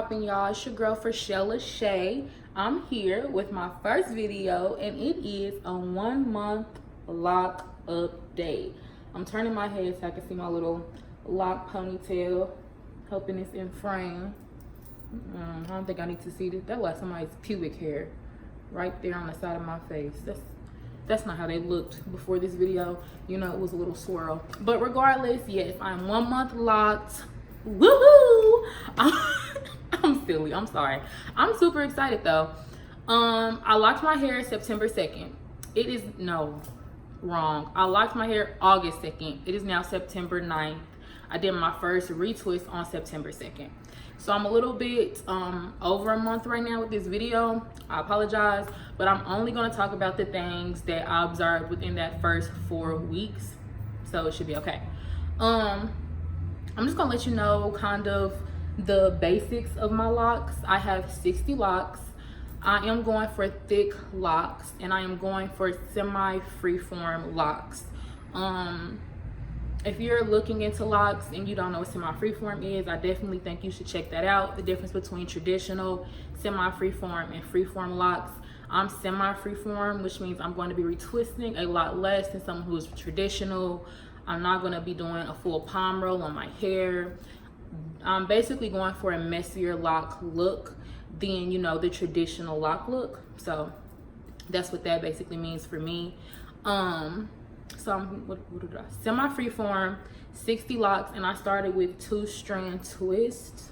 poppin', y'all? It's your girl for Shea. I'm here with my first video, and it is a 1 month loc update. I'm turning my head so I can see my little loc ponytail, hoping it's in frame. I don't think I need to see this. That's like somebody's pubic hair right there on the side of my face. That's not how they looked before this video. You know, it was a little swirl. But regardless, yes, I'm 1 month locked. Woohoo! I'm silly. I'm sorry. I'm super excited though. I locked my hair September 2nd. Wrong. I locked my hair August 2nd. It is now September 9th. I did my first retwist on September 2nd. So I'm a little bit over a month right now with this video. I apologize, but I'm only going to talk about the things that I observed within that first 4 weeks. So it should be okay. I'm just gonna let you know kind of the basics of my locks. I have 60 locks. I am going for thick locks, and I am going for semi-freeform locks. If you're looking into locks and you don't know what semi-freeform is, I definitely think you should check that out. The difference between traditional, semi-freeform, and freeform locks. I'm semi-freeform, which means I'm going to be retwisting a lot less than someone who is traditional. I'm not going to be doing a full palm roll on my hair. I'm basically going for a messier loc look than, you know, the traditional loc look. So that's what that basically means for me. So I'm semi-freeform, 60 locks, and I started with 2 strand twists.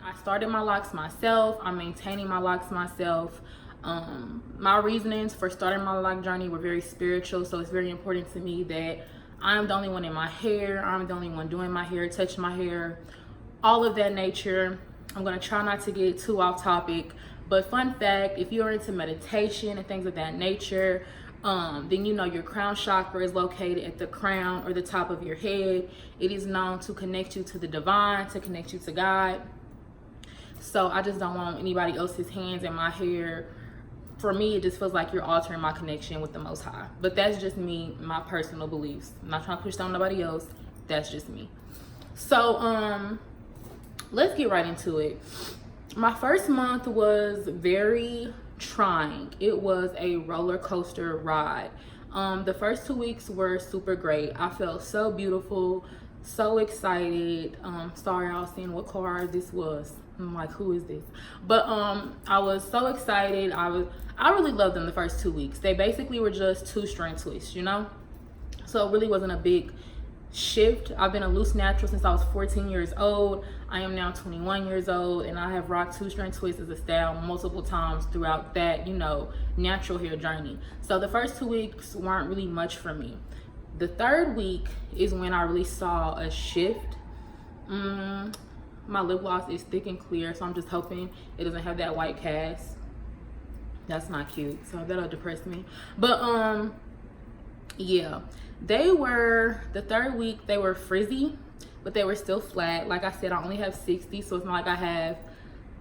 I started my locks myself. I'm maintaining my locks myself. My reasonings for starting my loc journey were very spiritual, so it's very important to me that I'm the only one in my hair, I'm the only one doing my hair, touching my hair, all of that nature. I'm gonna try not to get too off topic, but fun fact, if you're into meditation and things of that nature, then you know your crown chakra is located at the crown or the top of your head. It is known to connect you to the divine, to connect you to God. So I just don't want anybody else's hands in my hair. For me, it just feels like you're altering my connection with the Most High. But that's just me, my personal beliefs. I'm not trying to push down nobody else. That's just me. So let's get right into it. My first month was very trying. It was a roller coaster ride. The first 2 weeks were super great. I felt so beautiful, so excited. Sorry, I was seeing what car this was. I'm like, who is this? But I was so excited. I really loved them the first 2 weeks. They basically were just 2 strand twists, you know? So it really wasn't a big shift. I've been a loose natural since I was 14 years old. I am now 21 years old, and I have rocked 2 strand twists as a style multiple times throughout that, you know, natural hair journey. So the first 2 weeks weren't really much for me. The third week is when I really saw a shift. My lip gloss is thick and clear, so I'm just hoping it doesn't have that white cast. That's not cute, so that'll depress me. But yeah, the third week they were frizzy, but they were still flat. Like I said, I only have 60, so it's not like I have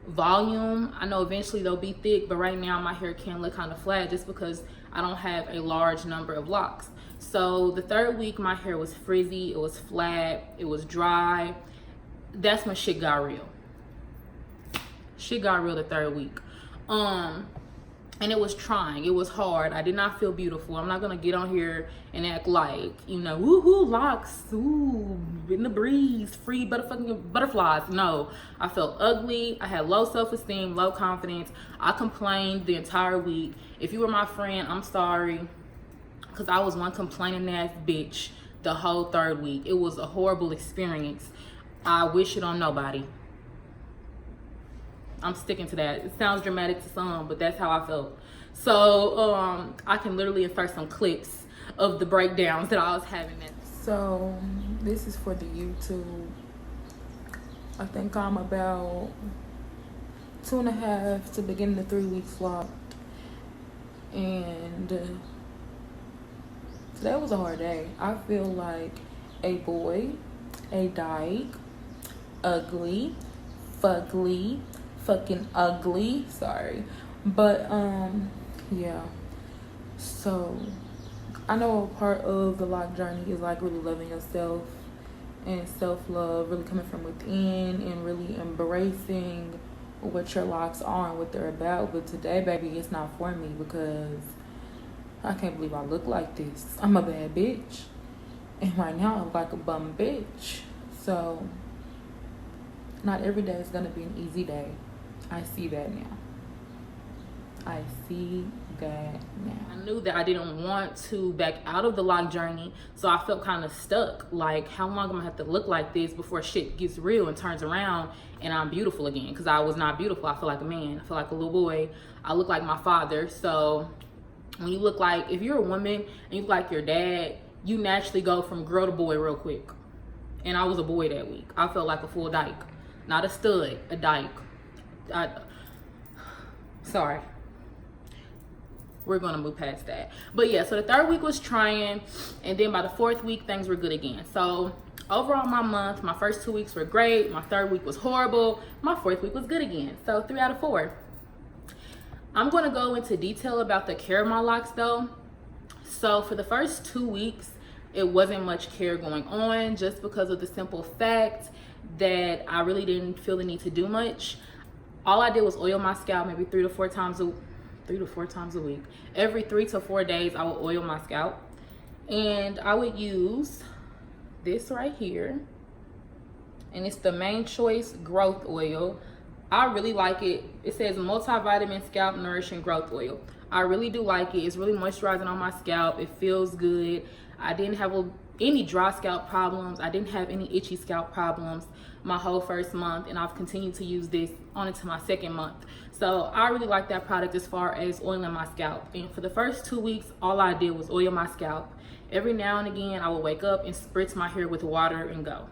volume. I know eventually they'll be thick, but right now my hair can look kind of flat just because I don't have a large number of locks. So the third week my hair was frizzy, it was flat, it was dry. That's when shit got real. Shit got real the third week. And it was trying. It was hard. I did not feel beautiful. I'm not gonna get on here and act like, you know, woohoo, locks, ooh, in the breeze, free butterflies. No, I felt ugly. I had low self-esteem, low confidence. I complained the entire week. If you were my friend, I'm sorry, because I was one complaining ass bitch the whole third week. It was a horrible experience. I wish it on nobody. I'm sticking to that. It sounds dramatic to some, but that's how I felt. So I can literally insert some clips of the breakdowns that I was having. So this is for the YouTube. I think I'm about 2.5 to begin the 3 weeks vlog. And today was a hard day. I feel like a boy, a dyke, ugly, fugly, fucking ugly, sorry, but yeah. So I know a part of the loc journey is like really loving yourself and self-love, really coming from within and really embracing what your locks are and what they're about. But today, baby, it's not for me because I can't believe I look like this. I'm a bad bitch. And right now, I look like a bum bitch. So, not every day is going to be an easy day. I see that now. I see that now. I knew that I didn't want to back out of the loc journey, so I felt kind of stuck. Like, how long am I gonna have to look like this before shit gets real and turns around and I'm beautiful again? Because I was not beautiful. I feel like a man. I feel like a little boy. I look like my father. So when you look like, if you're a woman and you look like your dad, you naturally go from girl to boy real quick. And I was a boy that week. I felt like a full dyke. Not a stud, a dyke. Sorry. We're gonna move past that. But yeah, so the third week was trying, and then by the fourth week, things were good again. So overall, my month, my first 2 weeks were great. My third week was horrible. My fourth week was good again. So 3 out of 4. I'm gonna go into detail about the care of my locks though. So for the first 2 weeks, it wasn't much care going on, just because of the simple fact that I really didn't feel the need to do much. All I did was oil my scalp maybe 3 to 4 times a week. Every 3 to 4 days, I would oil my scalp. And I would use this right here. And it's the Main Choice Growth Oil. I really like it. It says Multivitamin Scalp Nourishing Growth Oil. I really do like it. It's really moisturizing on my scalp. It feels good. I didn't have any dry scalp problems. I didn't have any itchy scalp problems my whole first month, and I've continued to use this on into my second month. So I really like that product as far as oiling my scalp. And for the first 2 weeks, all I did was oil my scalp. Every now and again, I would wake up and spritz my hair with water and go.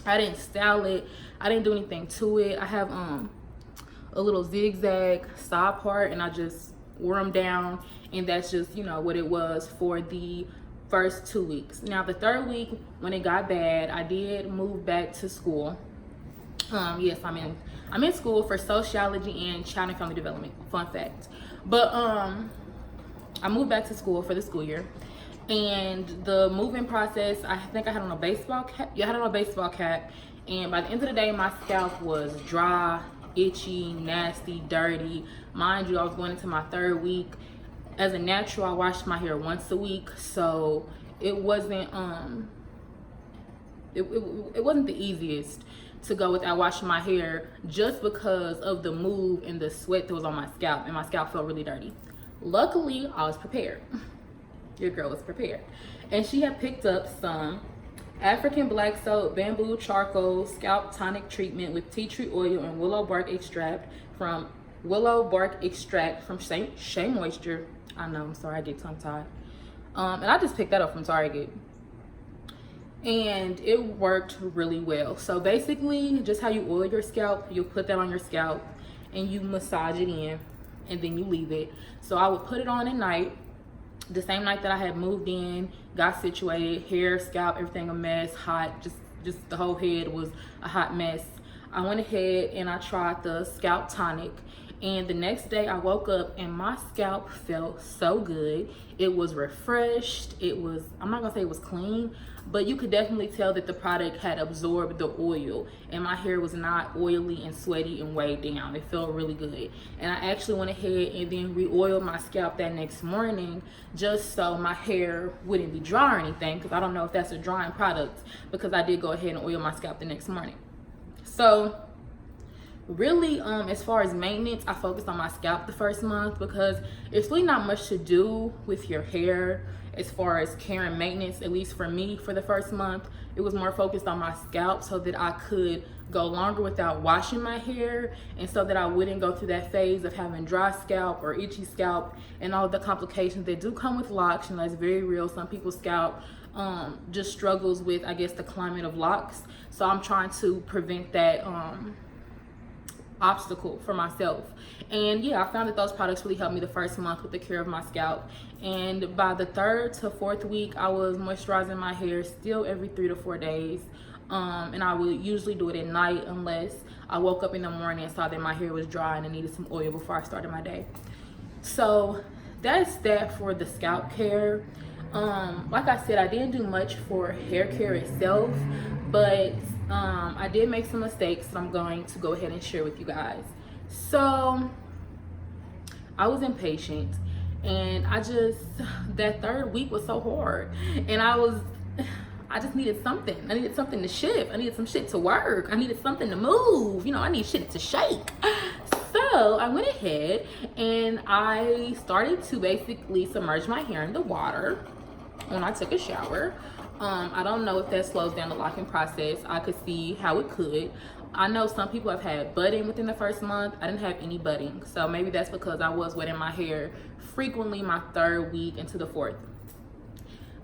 I didn't style it. I didn't do anything to it. I have a little zigzag side part, and I just wore them down, and that's just, you know, what it was for the first 2 weeks. Now the third week, when it got bad, I did move back to school. Yes, I'm in school for sociology and child and family development. Fun fact. But I moved back to school for the school year, and the moving process, I think I had on a baseball cap. Yeah, I had on a baseball cap, and by the end of the day, my scalp was dry, itchy, nasty, dirty. Mind you, I was going into my third week. As a natural, I washed my hair once a week, so it wasn't it wasn't the easiest to go without washing my hair, just because of the move and the sweat that was on my scalp, and my scalp felt really dirty. Luckily, I was prepared. Your girl was prepared. And she had picked up some African black soap bamboo charcoal scalp tonic treatment with tea tree oil and willow bark extract from Shea Moisture. I know, I'm sorry, I get tongue tied. And I just picked that up from Target. And it worked really well. So basically, just how you oil your scalp, you'll put that on your scalp and you massage it in, and then you leave it. So I would put it on at night, the same night that I had moved in, got situated, hair, scalp, everything a mess, hot, just the whole head was a hot mess. I went ahead and I tried the Scalp Tonic, and the next day I woke up and my scalp felt so good. It was refreshed. It was, I'm not gonna say it was clean, but you could definitely tell that the product had absorbed the oil, and my hair was not oily and sweaty and weighed down. It felt really good. And I actually went ahead and then re-oiled my scalp that next morning, just so my hair wouldn't be dry or anything, because I don't know if that's a drying product, because I did go ahead and oil my scalp the next morning. So really, as far as maintenance, I focused on my scalp the first month, because it's really not much to do with your hair as far as care and maintenance. At least for me, for the first month, it was more focused on my scalp, so that I could go longer without washing my hair, and so that I wouldn't go through that phase of having dry scalp or itchy scalp and all the complications that do come with locs. And that's very real. Some people's scalp just struggles with, I guess, the climate of locs. So I'm trying to prevent that obstacle for myself. And yeah, I found that those products really helped me the first month with the care of my scalp. And by the 3rd to 4th week, I was moisturizing my hair still every 3 to 4 days. And I would usually do it at night, unless I woke up in the morning and saw that my hair was dry and I needed some oil before I started my day. So that's that for the scalp care. Like I said, I didn't do much for hair care itself, but I did make some mistakes that I'm going to go ahead and share with you guys. So I was impatient, and that third week was so hard, and I just needed something. I needed something to shift. I needed some shit to work. I needed something to move. You know, I need shit to shake. So I went ahead and I started to basically submerge my hair in the water when I took a shower. I don't know if that slows down the locking process. I could see how it could. I know some people have had budding within the first month. I didn't have any budding. So maybe that's because I was wetting my hair frequently my third week into the fourth.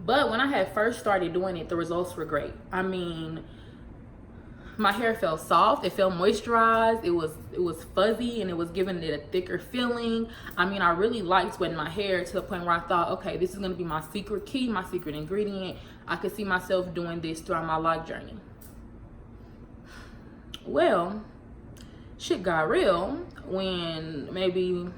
But when I had first started doing it, the results were great. I mean, my hair felt soft, it felt moisturized, it was fuzzy, and it was giving it a thicker feeling. I mean, I really liked wetting my hair to the point where I thought, okay, this is gonna be my secret key, my secret ingredient. I could see myself doing this throughout my Loc journey. Well, shit got real when maybe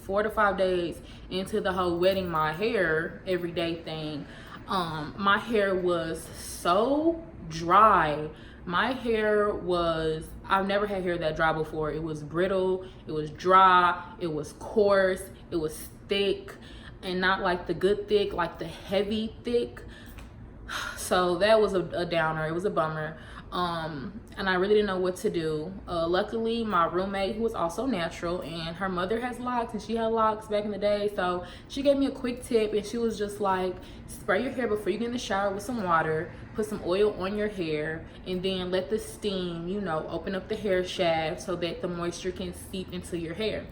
4 to 5 days into the whole wetting my hair everyday thing, my hair was so dry. My hair was, I've never had hair that dry before. It was brittle, it was dry, it was coarse, it was thick, and not like the good thick, like the heavy thick. So that was a downer. It was a bummer. And I really didn't know what to do. Luckily, my roommate, who was also natural, and her mother has locks, and she had locks back in the day, so she gave me a quick tip, and she was just like, spray your hair before you get in the shower with some water, put some oil on your hair, and then let the steam, you know, open up the hair shaft so that the moisture can seep into your hair.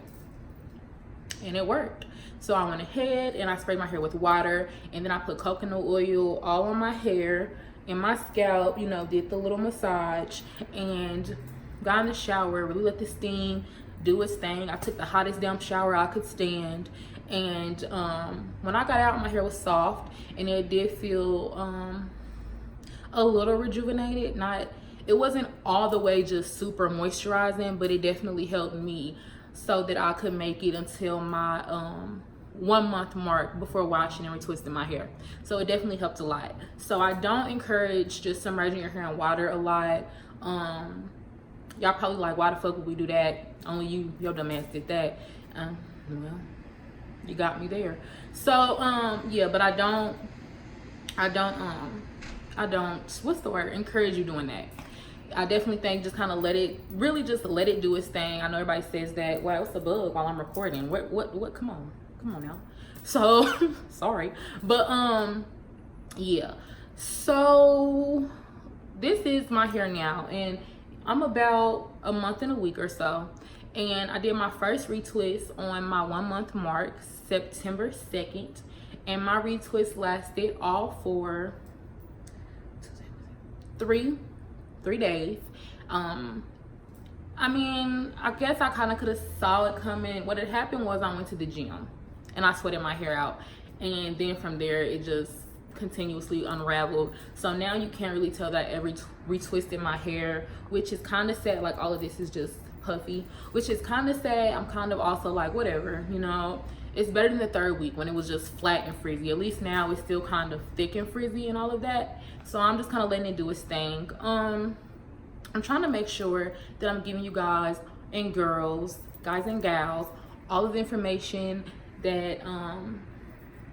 And it worked. So I went ahead and I sprayed my hair with water, and then I put coconut oil all on my hair, in my scalp, you know, did the little massage, and got in the shower, really let the steam do its thing. I took the hottest damn shower I could stand, and when I got out, my hair was soft, and it did feel a little rejuvenated. It wasn't all the way just super moisturizing, but it definitely helped me so that I could make it until my 1 month mark before washing and retwisting my hair. So it definitely helped a lot. So I don't encourage just submerging your hair in water a lot. Y'all probably like, why the fuck would we do that? Only your dumb ass did that. Well, you got me there. So yeah, but I don't what's the word, encourage you doing that. I definitely think just kind of let it do its thing. I know everybody says that, wow, it's a bug while I'm recording. What come on now. So sorry, but yeah, so this is my hair now, and I'm about a month and a week or so, and I did my first retwist on my 1 month mark, September 2nd, and my retwist lasted all for three days. I mean, I guess I kind of could have saw it coming. What had happened was I went to the gym and I sweated my hair out, and then from there it just continuously unraveled. So now you can't really tell that I ever retwisted my hair, which is kind of sad. Like, all of this is just puffy, which is kind of sad. I'm kind of also like, whatever, you know, it's better than the third week when it was just flat and frizzy. At least now it's still kind of thick and frizzy and all of that. So I'm just kind of letting it do its thing. I'm trying to make sure that I'm giving you guys and girls, guys and gals, all of the information that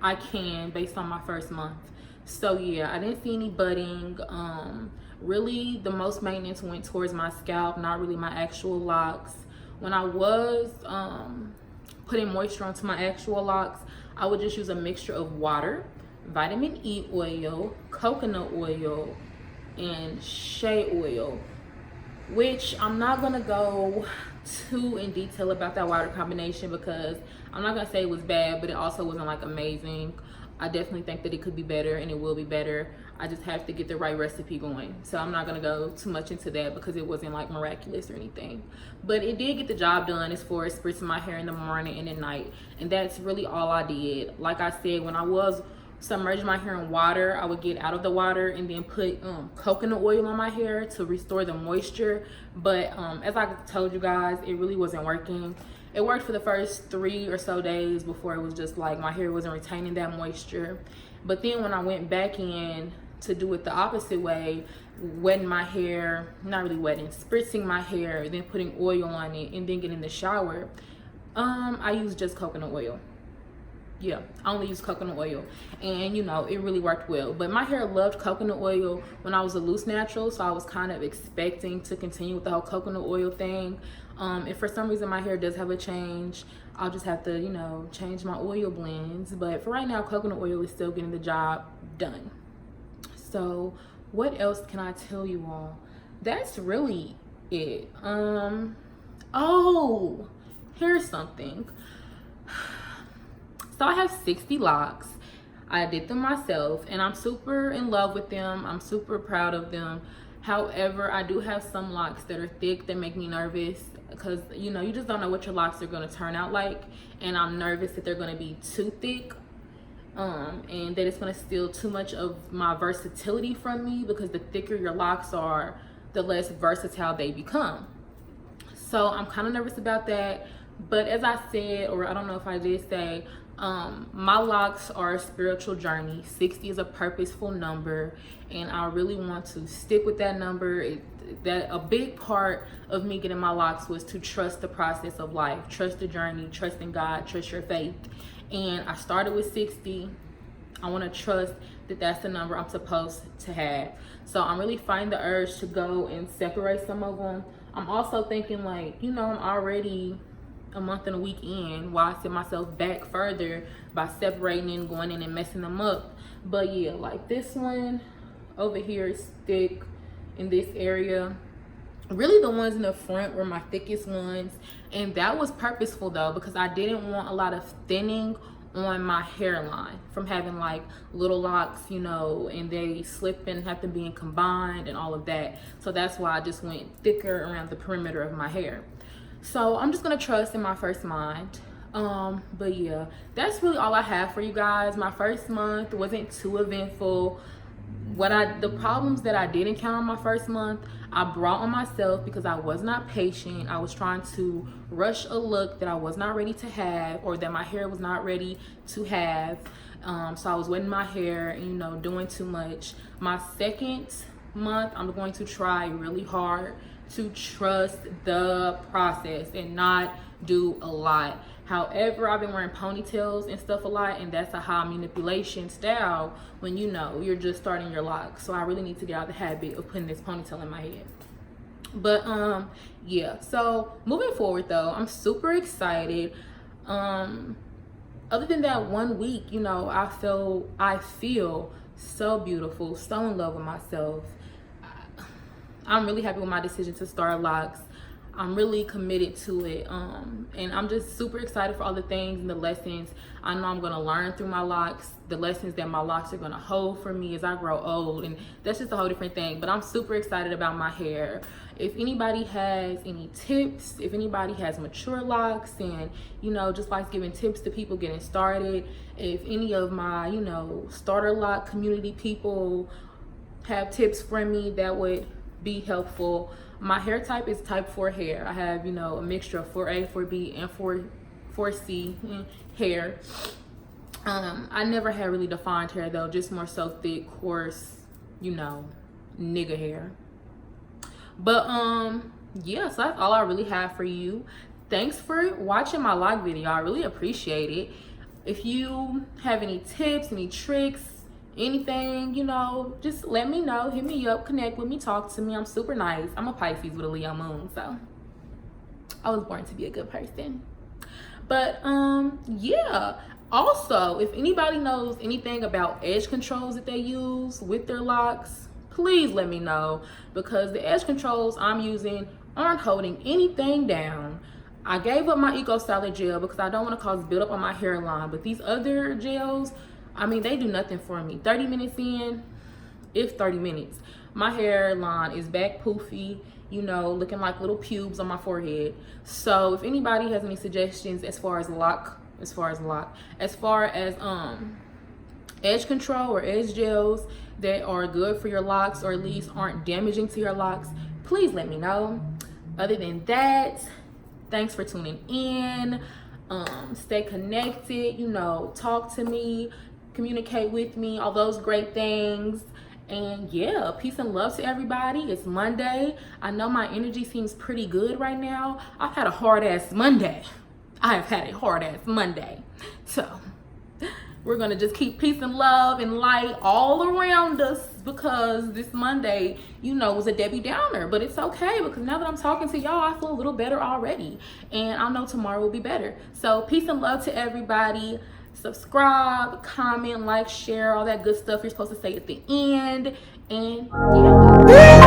I can based on my first month. So yeah, I didn't see any budding. Really the most maintenance went towards my scalp, not really my actual locks. When I was putting moisture onto my actual locks, I would just use a mixture of water, vitamin E oil, coconut oil, and Shea oil, which I'm not gonna go too in detail about that water combination because I'm not gonna say it was bad, but it also wasn't like amazing. I definitely think that it could be better, and it will be better. I just have to get the right recipe going. So I'm not gonna go too much into that because it wasn't like miraculous or anything. But it did get the job done as far as spritzing my hair in the morning and at night. And that's really all I did. Like I said, when I was submerging my hair in water, I would get out of the water and then put coconut oil on my hair to restore the moisture. But as I told you guys, it really wasn't working. It worked for the first 3 or so days before it was just like my hair wasn't retaining that moisture. But then when I went back in to do it the opposite way, wetting my hair, not really wetting, spritzing my hair, then putting oil on it, and then getting in the shower, I used just coconut oil. Yeah, I only use coconut oil, and you know, it really worked well. But my hair loved coconut oil when I was a loose natural, so I was kind of expecting to continue with the whole coconut oil thing. If for some reason my hair does have a change, I'll just have to, you know, change my oil blends. But for right now, coconut oil is still getting the job done. So what else can I tell you all? That's really it. Oh, here's something. So I have 60 locks. I did them myself, and I'm super in love with them. I'm super proud of them. However, I do have some locks that are thick that make me nervous, because you know, you just don't know what your locks are going to turn out like, and I'm nervous that they're going to be too thick, and that it's going to steal too much of my versatility from me, because the thicker your locks are, the less versatile they become. So I'm kind of nervous about that. But as I said, or I don't know if I did say, my locks are a spiritual journey. 60 is a purposeful number, and I really want to stick with that number. That a big part of me getting my locks was to trust the process of life, trust the journey, trust in God, trust your faith. And I started with 60. I want to trust that that's the number I'm supposed to have. So I'm really fighting the urge to go and separate some of them. I'm also thinking, like, you know, I'm already a month and a week in, while I set myself back further by separating and going in and messing them up. But yeah, like this one over here is thick in this area. Really the ones in the front were my thickest ones, and that was purposeful though, because I didn't want a lot of thinning on my hairline from having like little locks, you know, and they slip and have to be combined and all of that. So that's why I just went thicker around the perimeter of my hair. So I'm just gonna trust in my first month. But yeah, that's really all I have for you guys. My first month wasn't too eventful. The problems that I did encounter my first month, I brought on myself because I was not patient. I was trying to rush a look that I was not ready to have, or that my hair was not ready to have. So I was wetting my hair and, you know, doing too much. My second month, I'm going to try really hard to trust the process and not do a lot. However, I've been wearing ponytails and stuff a lot, and that's a high manipulation style when, you know, you're just starting your locks. So I really need to get out of the habit of putting this ponytail in my head. But yeah, so moving forward though, I'm super excited. Other than that 1 week, you know, I feel so beautiful, so in love with myself. I'm really happy with my decision to start locks. I'm really committed to it, and I'm just super excited for all the things and the lessons I know I'm going to learn through my locks, the lessons that my locks are going to hold for me as I grow old, and that's just a whole different thing. But I'm super excited about my hair. If anybody has any tips, if anybody has mature locks and, you know, just likes giving tips to people getting started, if any of my, you know, starter lock community people have tips for me, that would be helpful. My hair type is type 4 hair. I have, you know, a mixture of 4A, 4B, and 4C hair. I never had really defined hair though, just more so thick, coarse, you know, nigga hair. But yeah, so that's all I really have for you. Thanks for watching my lock video. I really appreciate it. If you have any tips, any tricks, anything, you know, just let me know. Hit me up, connect with me, talk to me. I'm super nice. I'm a Pisces with a Leo moon, so I was born to be a good person. But yeah, also, if anybody knows anything about edge controls that they use with their locks, please let me know, because the edge controls I'm using aren't holding anything down. I gave up my Eco Solid gel because I don't want to cause buildup on my hairline, but these other gels, I mean, they do nothing for me. 30 minutes in, if 30 minutes, my hairline is back poofy, you know, looking like little pubes on my forehead. So if anybody has any suggestions as far as edge control or edge gels that are good for your locks, or at least aren't damaging to your locks, please let me know. Other than that, thanks for tuning in. Stay connected, you know, talk to me. communicate with me, all those great things. And yeah, peace and love to everybody. It's Monday. I know my energy seems pretty good right now. I've had a hard ass Monday. I have had a hard ass Monday. So we're gonna just keep peace and love and light all around us, because this Monday, you know, was a Debbie Downer, but it's okay, because now that I'm talking to y'all, I feel a little better already, and I know tomorrow will be better. So peace and love to everybody. Subscribe, comment, like, share, all that good stuff you're supposed to say at the end. And yeah.